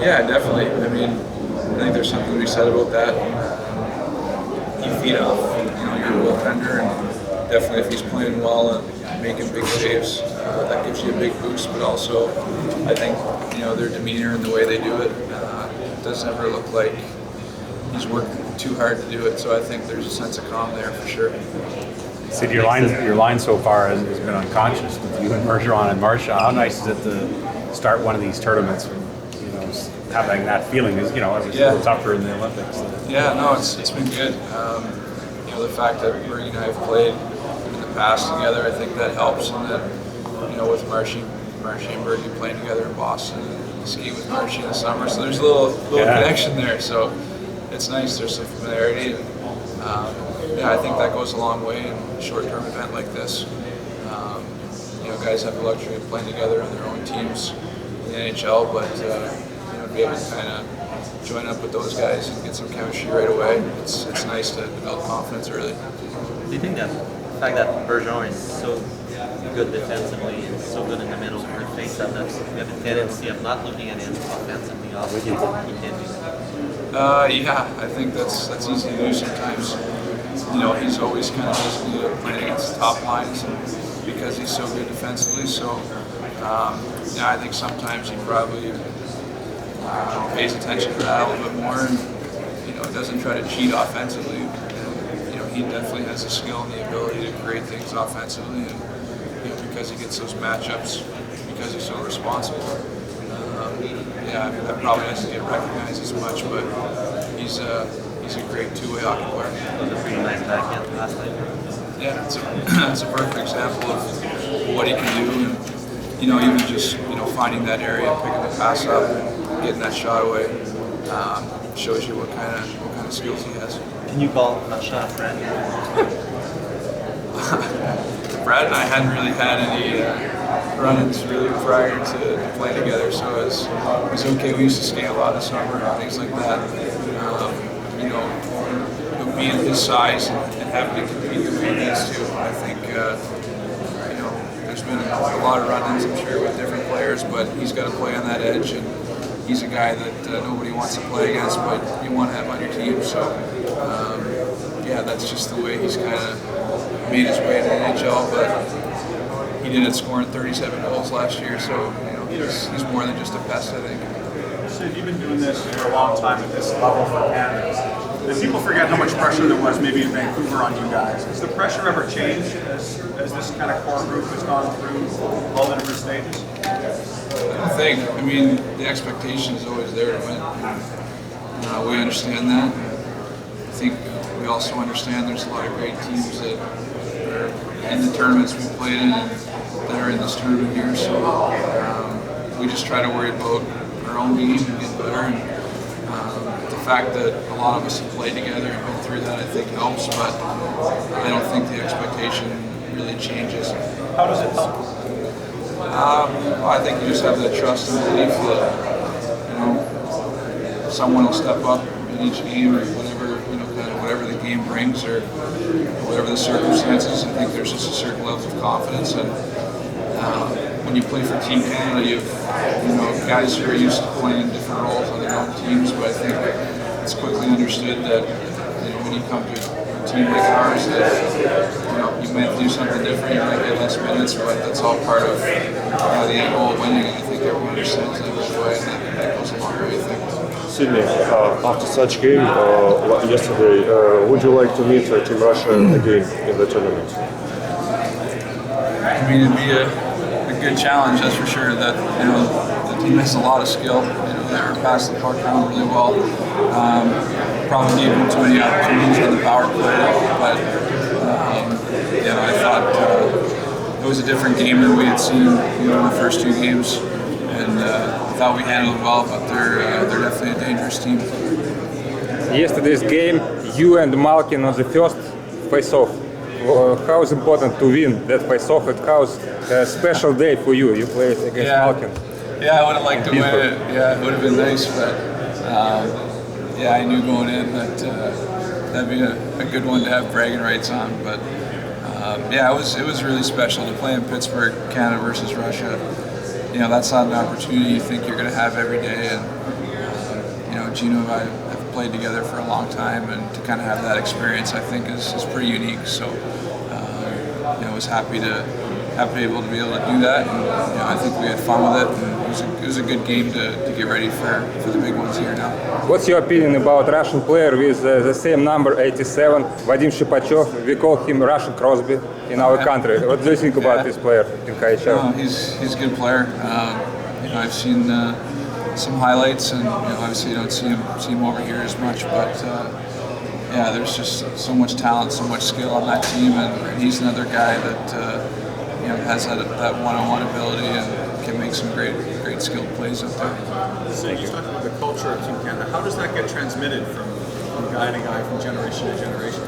Yeah, definitely. I mean, I think there's something to be said about that. You feed off, your goaltender, and definitely if he's playing well and making big saves, that gives you a big boost. But also, I think their demeanor and the way they do it doesn't ever look like he's working too hard to do it. So I think there's a sense of calm there for sure. Sid, your line so far has been unconscious with you and Bergeron and Marchand. How nice is it to start one of these tournaments and having that feeling? Is it was a little tougher in the Olympics. Yeah, no, it's been good. The fact that Bergie and I have played in the past together, I think that helps. And then with Marshy and Bergie playing together in Boston, and ski with Marshy in the summer, so there's a little connection there. So it's nice. There's some familiarity. I think that goes a long way in a short-term event like this. Guys have the luxury of playing together on their own teams in the NHL, but to be able to kind of join up with those guys and get some chemistry right away, it's nice to develop confidence early. Do you think that the fact that Bergeron is so good defensively and so good in the middle of the face that we have a tendency of not looking at him offensively also he can do that? Yeah, I think that's easy to do sometimes. He's always kind of just playing against the top lines because he's so good defensively. So, I think sometimes he probably pays attention to that a little bit more and, doesn't try to cheat offensively. He definitely has the skill and the ability to create things offensively, and, because he gets those matchups, because he's so responsible. That probably doesn't get recognized as much, but he's a great two-way hockey player. That was a pretty nice backhand last night. Yeah, it's a perfect example of what he can do, and even just finding that area, picking the pass up, and getting that shot away, shows you what kind of skills he has. Can you call Marchand a friend? Brad and I hadn't really had any run-ins really prior to playing together, so it was okay. We used to skate a lot in the summer and things like that. Being his size and having to compete the way he needs to, I think there's been a lot of run-ins, I'm sure, with different players, but he's got to play on that edge, and he's a guy that nobody wants to play against, but you want to have on your team. So that's just the way he's kind of made his way in the NHL, but he did it scoring 37 goals last year, so he's more than just a pest, I think. So you've been doing this for a long time at this level for Canada. And people forget how much pressure there was maybe in Vancouver on you guys. Has the pressure ever changed as this kind of core group has gone through all the different stages? I don't think. I mean, the expectation is always there to win. We understand that. I think we also understand there's a lot of great teams that are in the tournaments we played in and that are in this tournament here. So we just try to worry about our own game and get better. And the fact that a lot of us have played together and been through that, I think, helps. But I don't think the expectation really changes. How does it help? I think you just have that trust and belief that someone will step up in each game or whatever whatever the game brings or whatever the circumstances. I think there's just a certain level of confidence, and when you play for Team Canada, you have guys who are used to playing in different roles on their own teams. But I think it's quickly understood that when you come to a team like ours, that you might do something different, you might get less minutes, but that's all part of the end goal of winning. And I think everyone understands that right away, and that goes a long way, I think. Sydney, after such game yesterday, would you like to meet Team Russia again in the tournament? I mean, it'd be a good challenge, that's for sure. That the team has a lot of skill. They were passing the puck around really well. Probably gave them too many opportunities on the power play, but I thought it was a different game than we had seen in the first two games, and I thought we handled it well. But they're definitely a dangerous team. Yesterday's game, you and Malkin on the first face-off. How is important to win that face-off? And how's a special day for you? You played against Malkin. Yeah, I would have liked to win it. Yeah, it would have been nice, but I knew going in that that'd be a good one to have bragging rights on. But it was really special to play in Pittsburgh, Canada versus Russia. That's not an opportunity you think you're going to have every day, and Gino and I have played together for a long time, and to kind of have that experience, I think, is pretty unique. So, I was happy to be able to do that, and I think we had fun with it, and it was a good game to get ready for the big ones here now. What's your opinion about Russian player with the same number 87, Vadim Shipacheva? We call him Russian Crosby in our country. What do you think about this player in KHL? He's a good player. I've seen some highlights, and obviously you don't see him over here as much, but there's just so much talent, so much skill on that team, and he's another guy that has that one-on-one ability and can make some great skilled plays out there. So you talked about the culture of Team Canada. How does that get transmitted from guy to guy, from generation to generation?